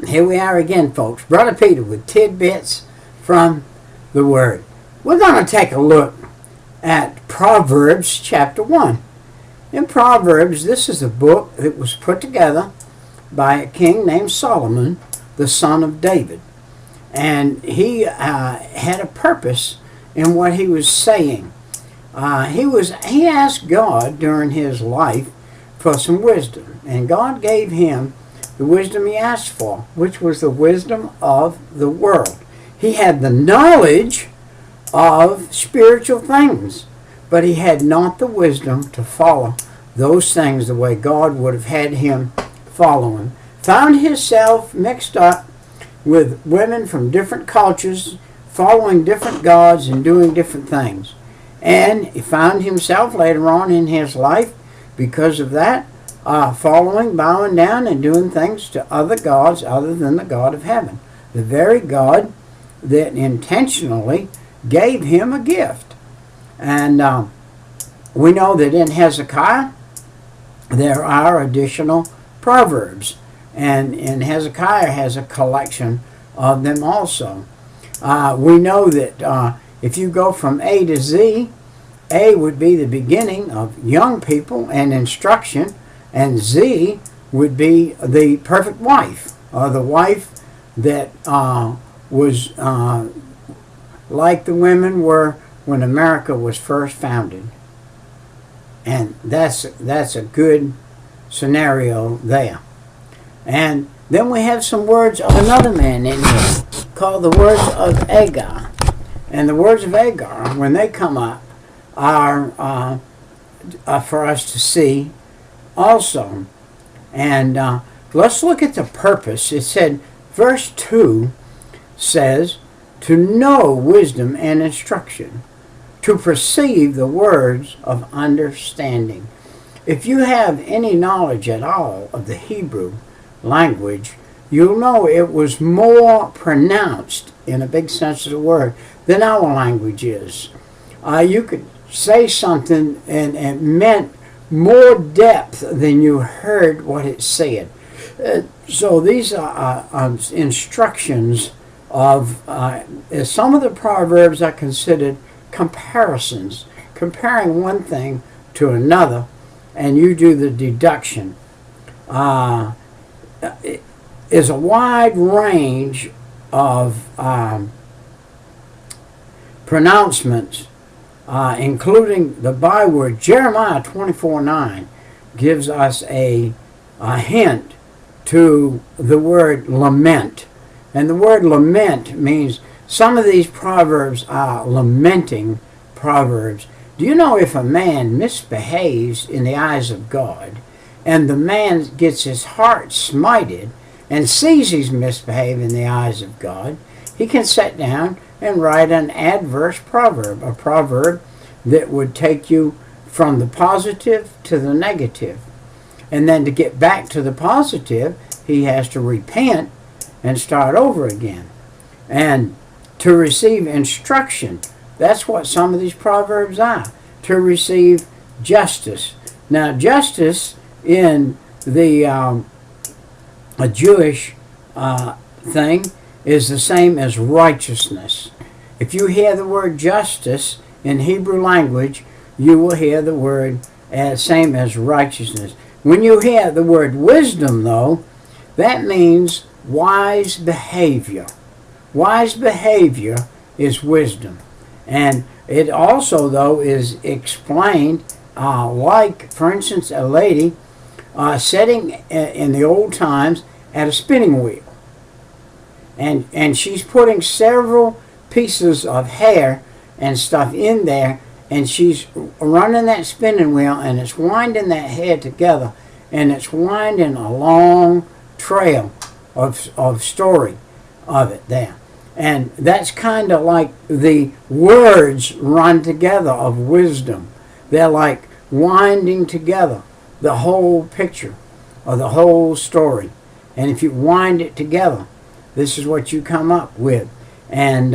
Here we are again, folks. Brother Peter with tidbits from the Word. We're going to take a look at Proverbs chapter 1. In Proverbs, this is a book that was put together by a king named Solomon, the son of David. And he had a purpose in what he was saying. He asked God during his life for some wisdom, and God gave him the wisdom he asked for, which was the wisdom of the world. He had the knowledge of spiritual things, but he had not the wisdom to follow those things the way God would have had him follow them. Found himself mixed up with women from different cultures, following different gods and doing different things. And he found himself later on in his life, because of that, following, bowing down, and doing things to other gods other than the God of heaven. The very God that intentionally gave him a gift. And we know that in Hezekiah, there are additional proverbs. And Hezekiah has a collection of them also. We know that if you go from A to Z, A would be the beginning of young people and instruction, and Z would be the perfect wife, or the wife that was like the women were when America was first founded. And that's a good scenario there. And then we have some words of another man in here called the words of Agar. And the words of Agar, when they come up, are for us to see also. And let's look at the purpose. It said, verse 2 says, to know wisdom and instruction, to perceive the words of understanding. If you have any knowledge at all of the Hebrew language, you'll know it was more pronounced in a big sense of the word than our language is. You could say something and it meant more depth than you heard what it said. So these are instructions of some of the proverbs are considered comparisons, comparing one thing to another, and you do the deduction. Is a wide range of pronouncements, including the byword. Jeremiah 24:9 gives us a hint to the word lament. And the word lament means some of these proverbs are lamenting proverbs. Do you know if a man misbehaves in the eyes of God, and the man gets his heart smited and sees he's misbehaving in the eyes of God, he can sit down and write an adverse proverb, a proverb that would take you from the positive to the negative. And then to get back to the positive, he has to repent and start over again. And to receive instruction, that's what some of these proverbs are. To receive justice. Now, justice in the a Jewish thing is the same as righteousness. If you hear the word justice in Hebrew language, you will hear the word same as righteousness. When you hear the word wisdom, though, that means wise behavior. Wise behavior is wisdom. And it also, though, is explained like, for instance, a lady sitting in the old times at a spinning wheel. And she's putting several pieces of hair and stuff in there, and she's running that spinning wheel, and it's winding that hair together, and it's winding a long trail of story of it there. And that's kind of like the words run together of wisdom. They're like winding together the whole picture or the whole story. And if you wind it together, this is what you come up with. And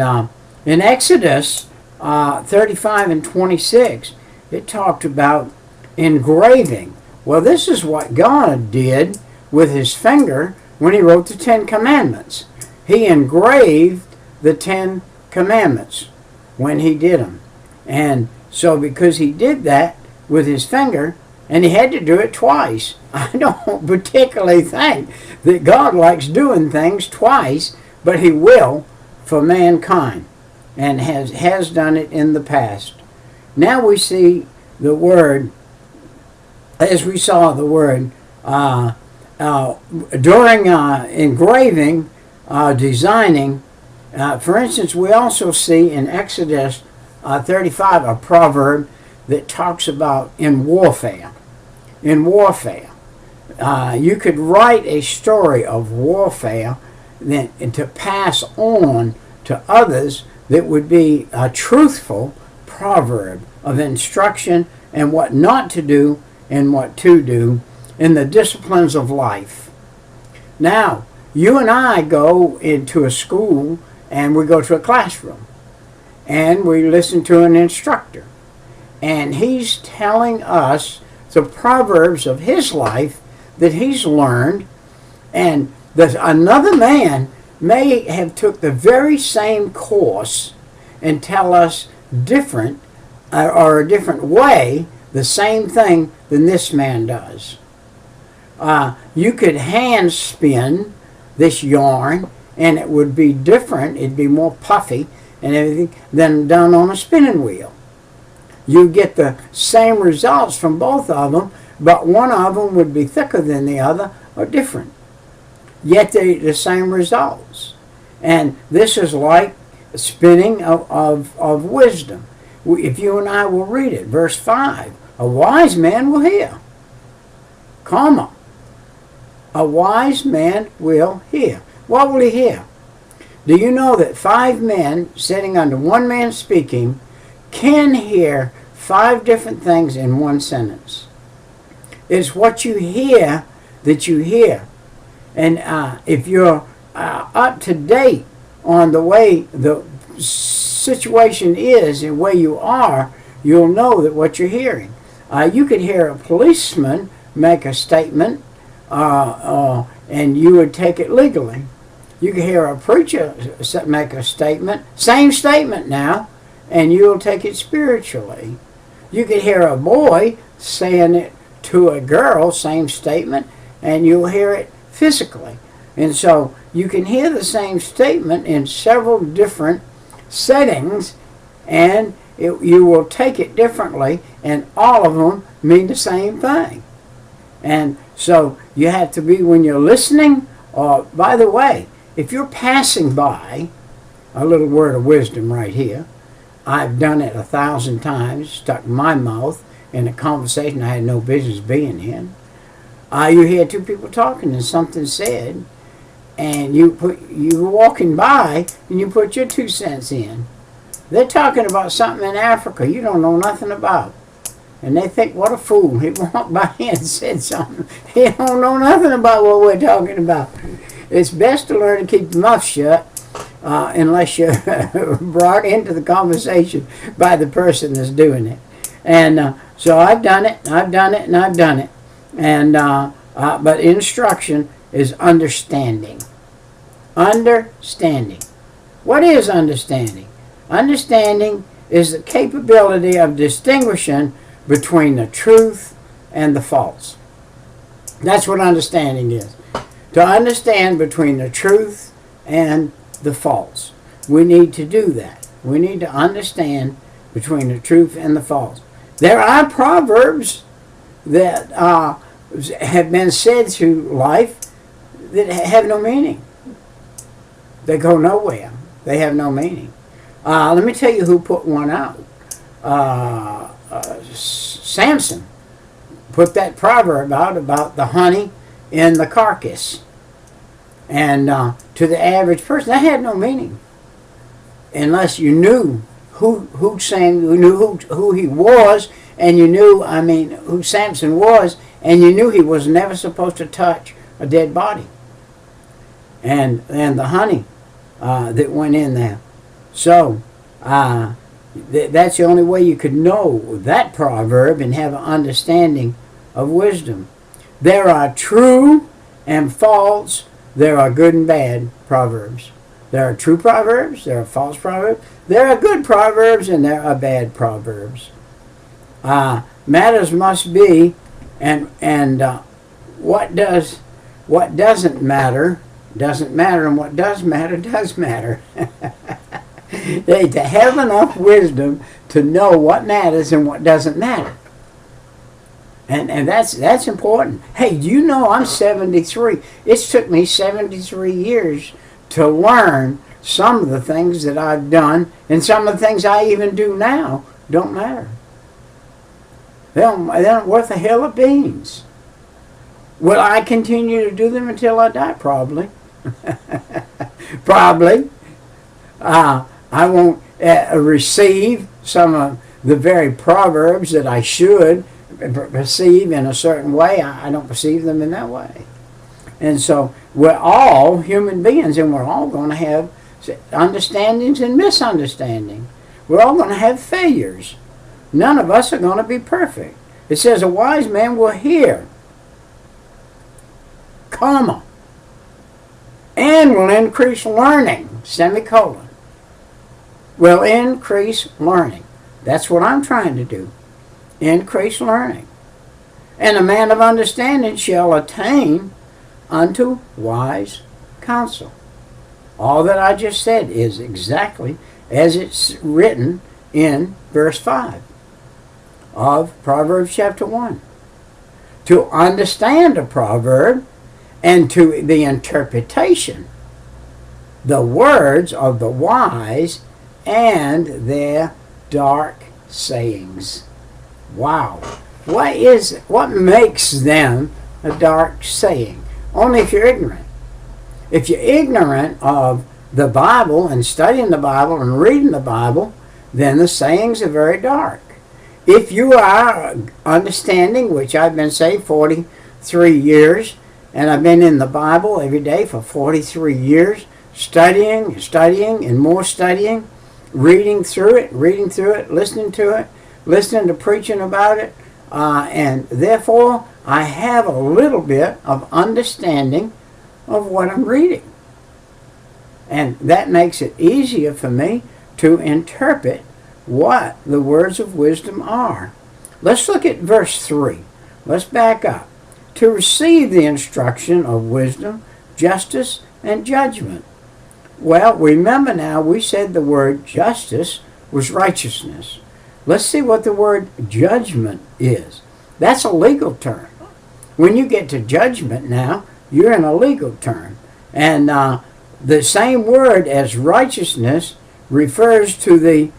in Exodus 35 and 26, it talked about engraving. Well, this is what God did with his finger when he wrote the 10 Commandments. He engraved the 10 Commandments when he did them. And so because he did that with his finger, and he had to do it twice. I don't particularly think that God likes doing things twice, but he will for mankind, and has done it in the past. Now we see the word, as we saw the word, during engraving, designing. For instance, we also see in Exodus 35 a proverb that talks about in warfare. In warfare, you could write a story of warfare and to pass on to others that would be a truthful proverb of instruction and what not to do and what to do in the disciplines of life. Now, you and I go into a school and we go to a classroom and we listen to an instructor, and he's telling us the proverbs of his life that he's learned, and that another man may have took the very same course and tell us different or a different way the same thing than this man does. You could hand spin this yarn and it would be different, it'd be more puffy and everything than done on a spinning wheel. You get the same results from both of them, but one of them would be thicker than the other or different. Yet the same results. And this is like spinning of wisdom. If you and I will read it, verse 5, a wise man will hear, comma, a wise man will hear. What will he hear? Do you know that 5 men sitting under one man speaking can hear 5 different things in one sentence? It's what you hear that you hear. And if you're up to date on the way the situation is and where you are, you'll know that what you're hearing. You could hear a policeman make a statement and you would take it legally. You could hear a preacher make a statement, same statement now, and you'll take it spiritually. You could hear a boy saying it to a girl, same statement, and you'll hear it physically. And so you can hear the same statement in several different settings, and you will take it differently, and all of them mean the same thing. And so you have to be, when you're listening, or by the way, if you're passing by, a little word of wisdom right here, I've done it 1,000 times, stuck my mouth in a conversation I had no business being in. You hear 2 people talking and something said, and you're walking by and you put your 2 cents in. They're talking about something in Africa you don't know nothing about. And they think, what a fool. He walked by and said something. He don't know nothing about what we're talking about. It's best to learn to keep your mouth shut unless you're brought into the conversation by the person that's doing it. And so I've done it, and I've done it, and I've done it. And but instruction is understanding. Understanding. What is understanding? Understanding is the capability of distinguishing between the truth and the false. That's what understanding is. To understand between the truth and the false. We need to do that. We need to understand between the truth and the false. There are proverbs that have been said through life that have no meaning. They go nowhere. They have no meaning. Let me tell you who put one out. Samson put that proverb out about the honey in the carcass. And to the average person, that had no meaning. Unless you knew who he was, and you knew, who Samson was, and you knew he was never supposed to touch a dead body. And the honey that went in there. So, that's the only way you could know that proverb and have an understanding of wisdom. There are true and false there are good and bad proverbs. There are true proverbs, there are false proverbs, there are good proverbs, and there are bad proverbs. Matters must be, and what doesn't matter doesn't matter, and what does matter does matter. To have enough wisdom to know what matters and what doesn't matter. And that's important. Hey, you know I'm 73. It's took me 73 years to learn some of the things that I've done, and some of the things I even do now don't matter. They're not worth a hill of beans. Will I continue to do them until I die? Probably. Probably. I won't receive some of the very proverbs that I should perceive in a certain way. I don't perceive them in that way. And so we're all human beings, and we're all going to have understandings and misunderstandings. We're all going to have failures. None of us are going to be perfect. It says a wise man will hear, comma, and will increase learning, semicolon. Will increase learning. That's what I'm trying to do. Increase learning. And a man of understanding shall attain unto wise counsel. All that I just said is exactly as it's written in verse 5 of Proverbs chapter 1. To understand a proverb and to the interpretation, the words of the wise and their dark sayings. Wow. What makes them a dark saying? Only if you're ignorant. If you're ignorant of the Bible and studying the Bible and reading the Bible, then the sayings are very dark. If you are understanding, which I've been saved 43 years, and I've been in the Bible every day for 43 years, studying, and more studying, reading through it, listening to it, listening to preaching about it, and therefore I have a little bit of understanding of what I'm reading. And that makes it easier for me to interpret what the words of wisdom are. Let's look at verse 3. Let's back up. To receive the instruction of wisdom, justice, and judgment. Well, remember now, we said the word justice was righteousness. Let's see what the word judgment is. That's a legal term. When you get to judgment now, you're in a legal term. And the same word as righteousness refers to the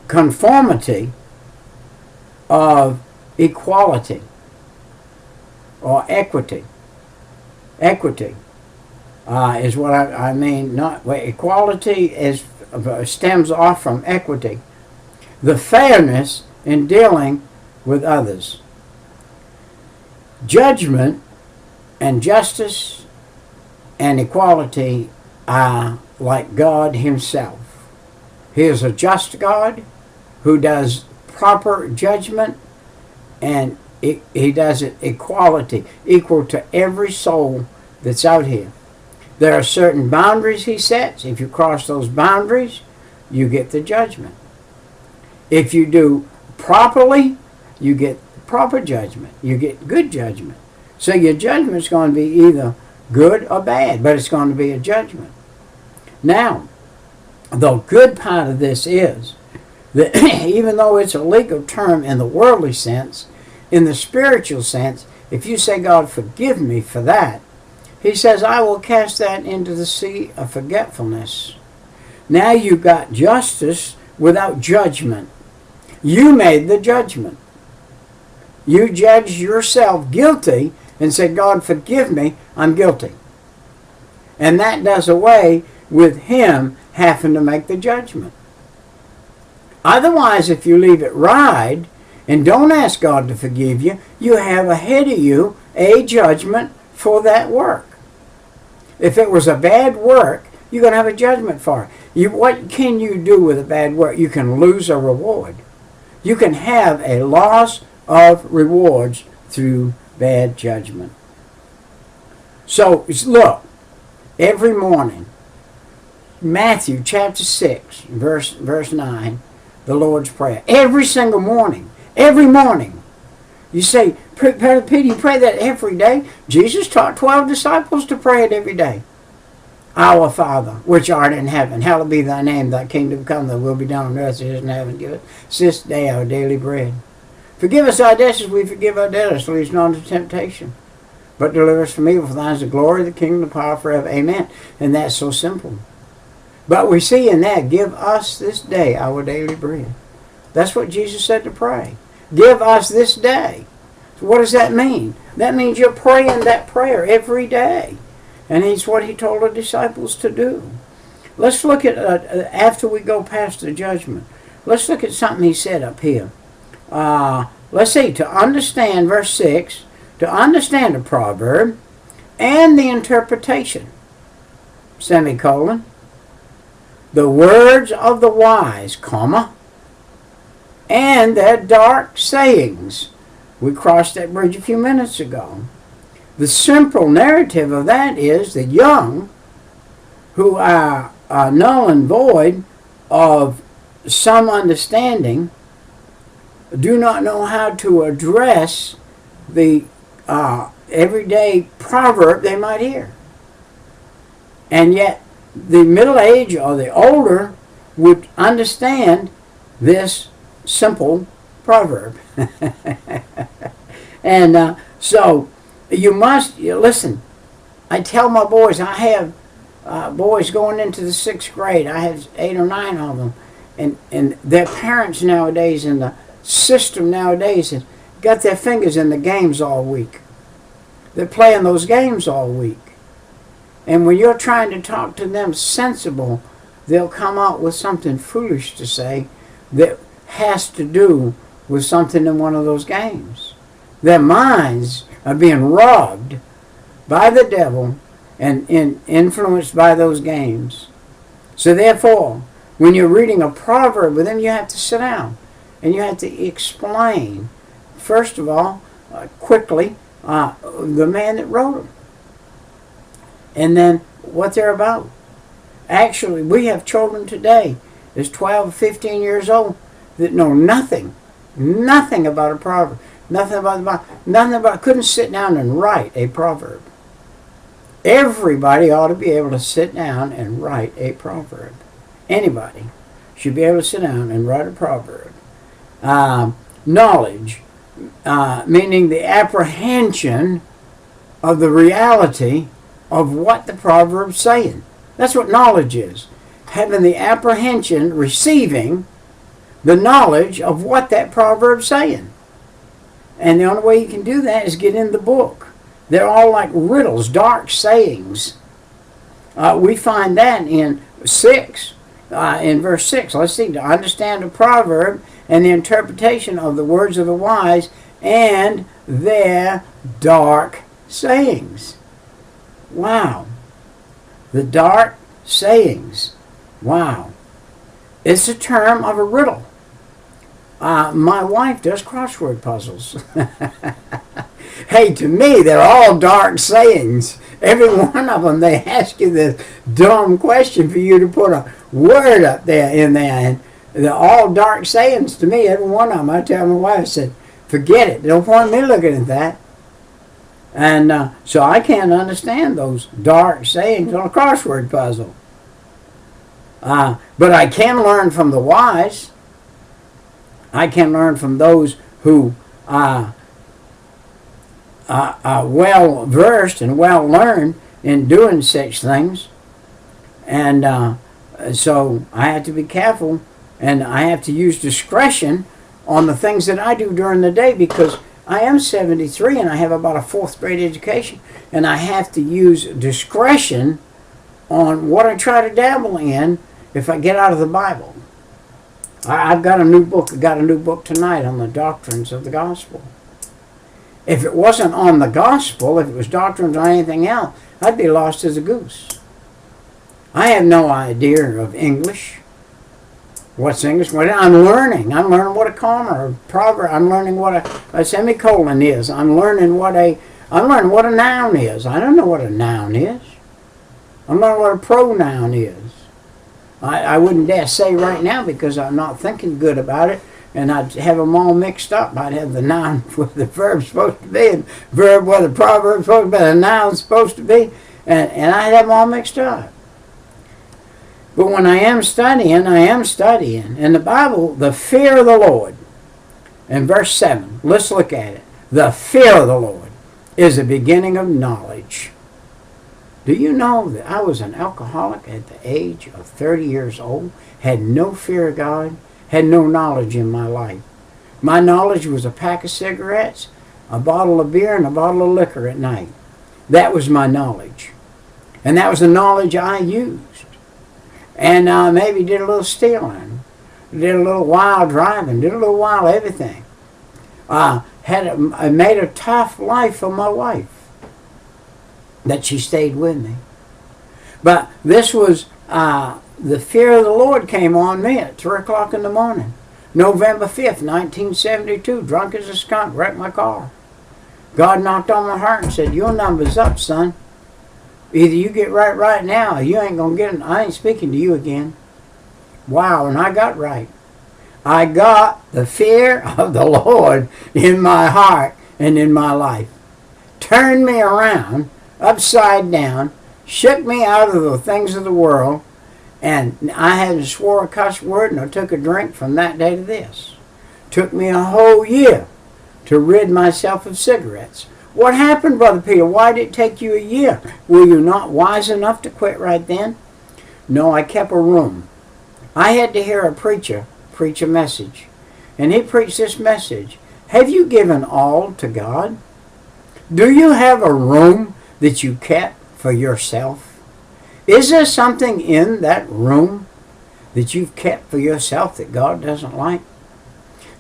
conformity of equality or equity. Equity is what I mean. Not equality stems off from equity. The fairness in dealing with others. Judgment and justice and equality are like God himself. He is a just God who does proper judgment, and he does it equality, equal to every soul that's out here. There are certain boundaries he sets. If you cross those boundaries, you get the judgment. If you do properly, you get proper judgment. You get good judgment. So your judgment is going to be either good or bad, but it's going to be a judgment. Now, the good part of this is that even though it's a legal term in the worldly sense, in the spiritual sense, if you say, God, forgive me for that, he says, I will cast that into the sea of forgetfulness. Now you've got justice without judgment. You made the judgment. You judged yourself guilty and said, God, forgive me, I'm guilty. And that does away with him having to make the judgment. Otherwise, if you leave it ride and don't ask God to forgive you, you have ahead of you a judgment for that work. If it was a bad work, you're going to have a judgment for it. What can you do with a bad work? You can lose a reward. You can have a loss of rewards through bad judgment. So, look, every morning, Matthew chapter 6, verse 9, the Lord's Prayer. Every single morning. Every morning. You say, Brother Peter, you pray that every day? Jesus taught 12 disciples to pray it every day. Our Father, which art in heaven, hallowed be thy name, thy kingdom come, thy will be done on earth as it is in heaven. Give us this day our daily bread. Forgive us our debts as we forgive our debtors, lead us not into temptation, but deliver us from evil. For thine is the glory, the kingdom, the power forever. Amen. And that's so simple. But we see in that, give us this day our daily bread. That's what Jesus said to pray. Give us this day. So what does that mean? That means you're praying that prayer every day. And it's what he told the disciples to do. Let's look at, after we go past the judgment, let's look at something he said up here. Let's see, to understand, verse 6, to understand a proverb and the interpretation, semicolon, the words of the wise, comma, and their dark sayings. We crossed that bridge a few minutes ago. The simple narrative of that is the young, who are null and void of some understanding, do not know how to address the everyday proverb they might hear. And yet the middle age or the older would understand this simple proverb. And so you must listen. I tell my boys, I have boys going into the 6th grade. I have 8 or 9 of them. And their parents nowadays and the system nowadays have got their fingers in the games all week. They're playing those games all week. And when you're trying to talk to them sensible, they'll come out with something foolish to say that has to do with something in one of those games. Their minds are being robbed by the devil and influenced by those games. So therefore, when you're reading a proverb with them, you have to sit down and you have to explain, first of all, quickly, the man that wrote them. And then what they're about. Actually, we have children today that's 12, 15 years old that know nothing about a proverb, nothing about the Bible, nothing about, couldn't sit down and write a proverb. Everybody ought to be able to sit down and write a proverb. Anybody should be able to sit down and write a proverb. Knowledge, meaning the apprehension of the reality of what the proverb's saying. That's what knowledge is. Having the apprehension, receiving the knowledge of what that proverb's saying. And the only way you can do that is get in the book. They're all like riddles, dark sayings. We find that in 6, in verse 6. Let's see, to understand a proverb and the interpretation of the words of the wise and their dark sayings. Wow. The dark sayings. Wow. It's a term of a riddle. My wife does crossword puzzles. Hey, to me, they're all dark sayings. Every one of them, they ask you this dumb question for you to put a word up there in there. And they're all dark sayings to me, every one of them. I tell my wife, I said, forget it. Don't point me looking at that. And so I can't understand those dark sayings on a crossword puzzle. But I can learn from the wise. I can learn from those who are well versed and well learned in doing such things. And so I have to be careful, and I have to use discretion on the things that I do during the day, because I am 73 and I have about a 4th grade education, and I have to use discretion on what I try to dabble in if I get out of the Bible. I've got a new book. I got a new book tonight on the doctrines of the gospel. If it wasn't on the gospel, if it was doctrines or anything else, I'd be lost as a goose. I have no idea of English. What's English? I'm learning. I'm learning what a comma or proverb. I'm learning what a semicolon is. I'm learning what a I'm learning what a noun is. I don't know what a noun is. I'm learning what a pronoun is. I wouldn't dare say right now because I'm not thinking good about it, and I'd have them all mixed up. I'd have the noun where the verb's supposed to be, and verb where the proverb's supposed to be, and the noun's supposed to be, and I'd have them all mixed up. But when I am studying. In the Bible, the fear of the Lord, in verse 7, let's look at it. The fear of the Lord is the beginning of knowledge. Do you know that I was an alcoholic at the age of 30 years old, had no fear of God, had no knowledge in my life? My knowledge was a pack of cigarettes, a bottle of beer, and a bottle of liquor at night. That was my knowledge. And that was the knowledge I used. And maybe did a little stealing, did a little wild driving, did a little wild everything. I made a tough life for my wife, that she stayed with me. But this was, the fear of the Lord came on me at 3 o'clock in the morning. November 5th, 1972, drunk as a skunk, wrecked my car. God knocked on my heart and said, your number's up, son. Either you get right now, or you ain't going to get it. I ain't speaking to you again. Wow, and I got right. I got the fear of the Lord in my heart and in my life. Turned me around, upside down, shook me out of the things of the world, and I hadn't swore a cuss word and I took a drink from that day to this. Took me a whole year to rid myself of cigarettes. What happened, Brother Peter? Why did it take you a year? Were you not wise enough to quit right then? No, I kept a room. I had to hear a preacher preach a message. And he preached this message. Have you given all to God? Do you have a room that you kept for yourself? Is there something in that room that you've kept for yourself that God doesn't like?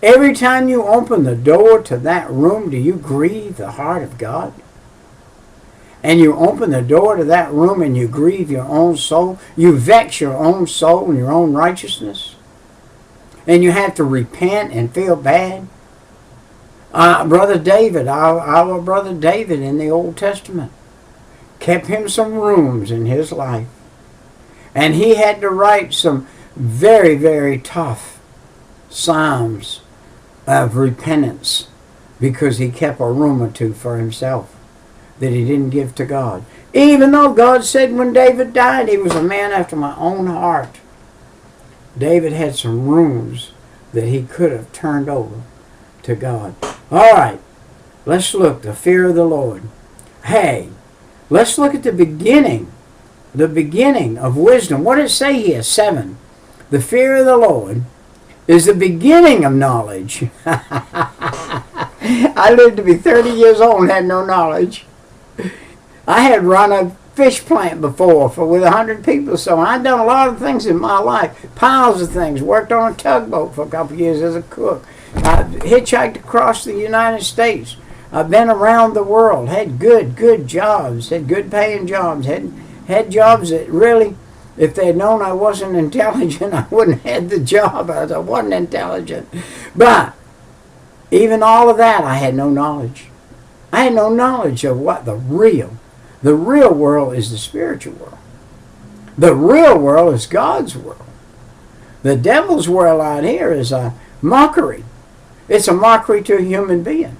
Every time you open the door to that room, do you grieve the heart of God? And you open the door to that room and you grieve your own soul. You vex your own soul and your own righteousness. And you have to repent and feel bad. Brother David, our brother David in the Old Testament, kept him some rooms in his life. And he had to write some very, very tough psalms of repentance because he kept a room or two for himself that he didn't give to God. Even though God said when David died, he was a man after my own heart. David had some rooms that he could have turned over to God. All right, let's look, the fear of the Lord. Hey, let's look at the beginning of wisdom. What does it say here? 7. The fear of the Lord is the beginning of knowledge. I lived to be 30 years old and had no knowledge. I had run a fish plant before with 100 people, so I'd done a lot of things in my life, piles of things. Worked on a tugboat for a couple of years as a cook. I hitchhiked across the United States. I've been around the world, had good jobs, had good paying jobs, had jobs that really, if they had known I wasn't intelligent, I wouldn't have had the job. I wasn't intelligent. But even all of that, I had no knowledge. I had no knowledge of what the real world is. The spiritual world. The real world is God's world. The devil's world out here is a mockery. It's a mockery to a human being.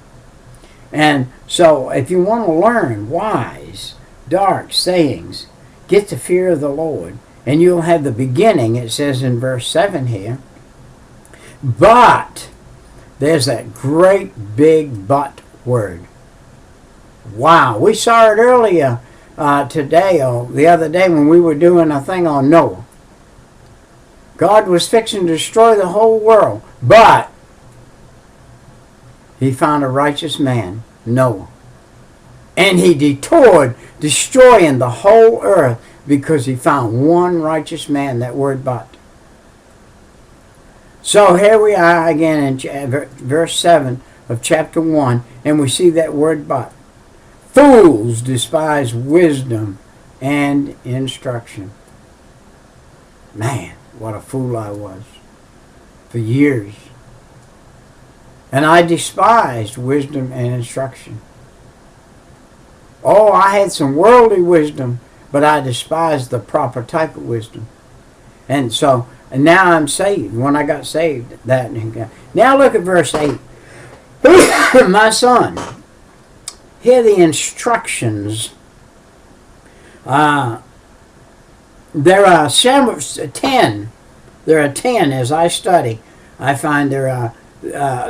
And so if you want to learn wise, dark sayings, get the fear of the Lord. And you'll have the beginning, it says in verse 7 here. But, there's that great big but word. Wow, we saw it earlier today, or the other day when we were doing a thing on Noah. God was fixing to destroy the whole world, but he found a righteous man, Noah. And he detoured destroying the whole earth because he found one righteous man, that word but. So here we are again in verse 7 of chapter 1, and we see that word but. Fools despise wisdom and instruction. Man, what a fool I was for years. And I despised wisdom and instruction. Oh, I had some worldly wisdom, but I despised the proper type of wisdom. And so, and now I'm saved. When I got saved, that. Now look at verse 8. My son, hear the instructions. There are 10. There are 10 as I study. I find there are,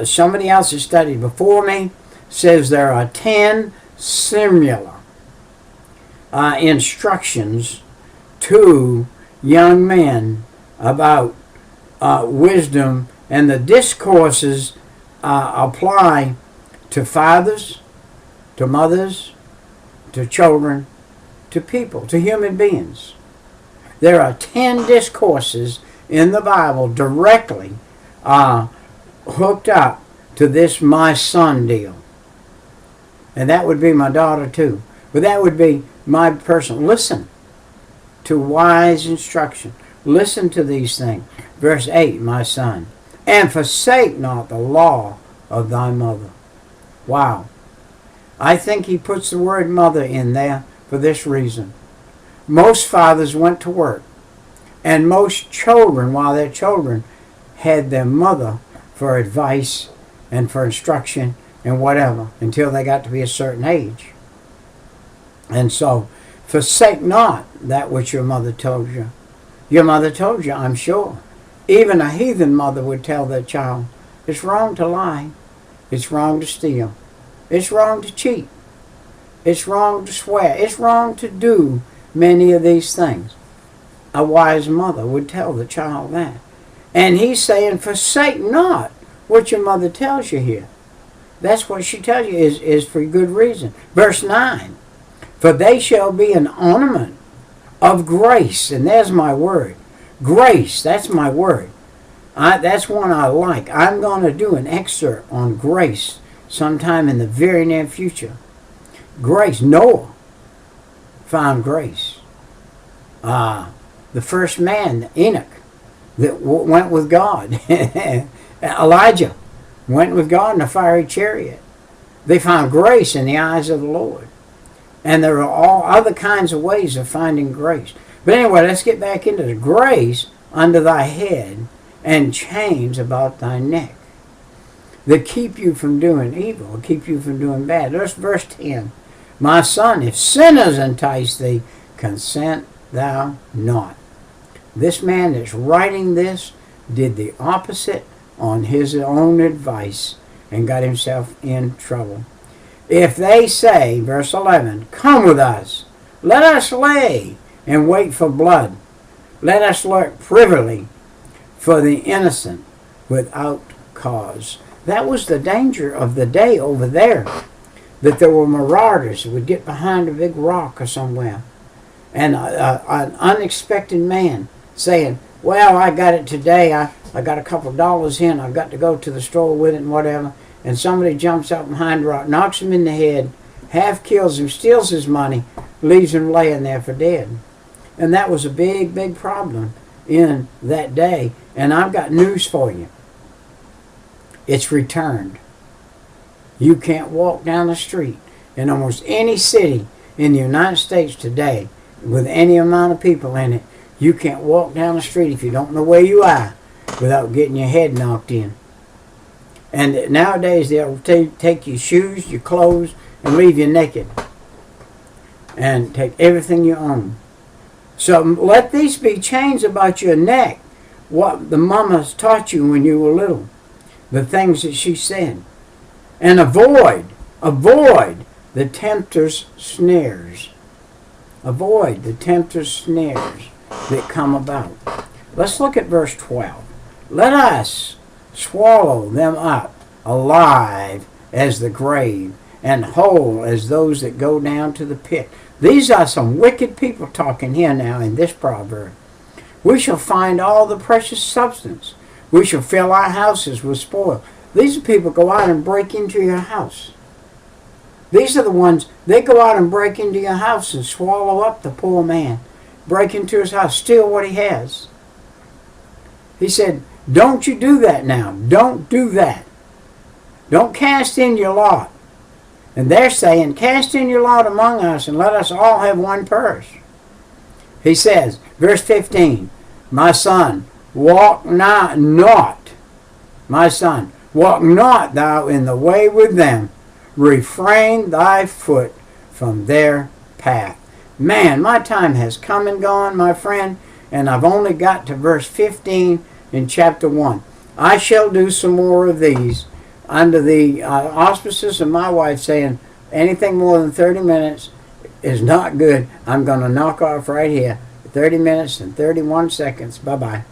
somebody else has studied before me, says there are 10 similar instructions to young men about wisdom, and the discourses apply to fathers, to mothers, to children, to people, to human beings. There are 10 discourses in the Bible directly hooked up to this my son deal. And that would be my daughter too. But that would be my personal. Listen to wise instruction. Listen to these things. Verse 8, my son, and forsake not the law of thy mother. Wow. I think he puts the word mother in there for this reason. Most fathers went to work, and most children, while they're children, had their mother for advice and for instruction and whatever until they got to be a certain age. And so, forsake not that which your mother told you. Your mother told you, I'm sure. Even a heathen mother would tell their child, it's wrong to lie. It's wrong to steal. It's wrong to cheat. It's wrong to swear. It's wrong to do many of these things. A wise mother would tell the child that. And he's saying, forsake not what your mother tells you here. That's what she tells you is for good reason. Verse 9, for they shall be an ornament of grace. And there's my word. Grace, that's my word. That's one I like. I'm going to do an excerpt on grace sometime in the very near future. Grace. Noah found grace. The first man, Enoch, that went with God. Elijah went with God in a fiery chariot. They found grace in the eyes of the Lord. And there are all other kinds of ways of finding grace. But anyway, let's get back into the grace under thy head and chains about thy neck that keep you from doing evil, keep you from doing bad. There's verse 10. My son, if sinners entice thee, consent thou not. This man that's writing this did the opposite on his own advice and got himself in trouble. If they say, verse 11, come with us, let us lay and wait for blood. Let us lurk privily for the innocent without cause. That was the danger of the day over there, that there were marauders who would get behind a big rock or somewhere, and an unexpected man saying, well, I got it today, I got a couple dollars in, I've got to go to the store with it and whatever, and somebody jumps up behind the rock, knocks him in the head, half kills him, steals his money, leaves him laying there for dead. And that was a big, big problem in that day. And I've got news for you. It's returned. You can't walk down the street in almost any city in the United States today with any amount of people in it. You can't walk down the street if you don't know where you are without getting your head knocked in. And nowadays they'll take your shoes, your clothes, and leave you naked. And take everything you own. So let these be chains about your neck. What the mamas taught you when you were little. The things that she said. And avoid the tempter's snares. Avoid the tempter's snares that come about. Let's look at verse 12. Let us swallow them up alive as the grave, and whole as those that go down to the pit. These are some wicked people talking here now in this proverb. We shall find all the precious substance. We shall fill our houses with spoil. These are people go out and break into your house. These are the ones, they go out and break into your house and swallow up the poor man. Break into his house, steal what he has. He said, don't you do that now. Don't do that. Don't cast in your lot. And they're saying, cast in your lot among us and let us all have one purse. He says, verse 15, my son, walk not, my son, walk not thou in the way with them. Refrain thy foot from their path. Man, my time has come and gone, my friend, and I've only got to verse 15 in chapter 1. I shall do some more of these under the auspices of my wife saying anything more than 30 minutes is not good. I'm going to knock off right here. 30 minutes and 31 seconds. Bye-bye.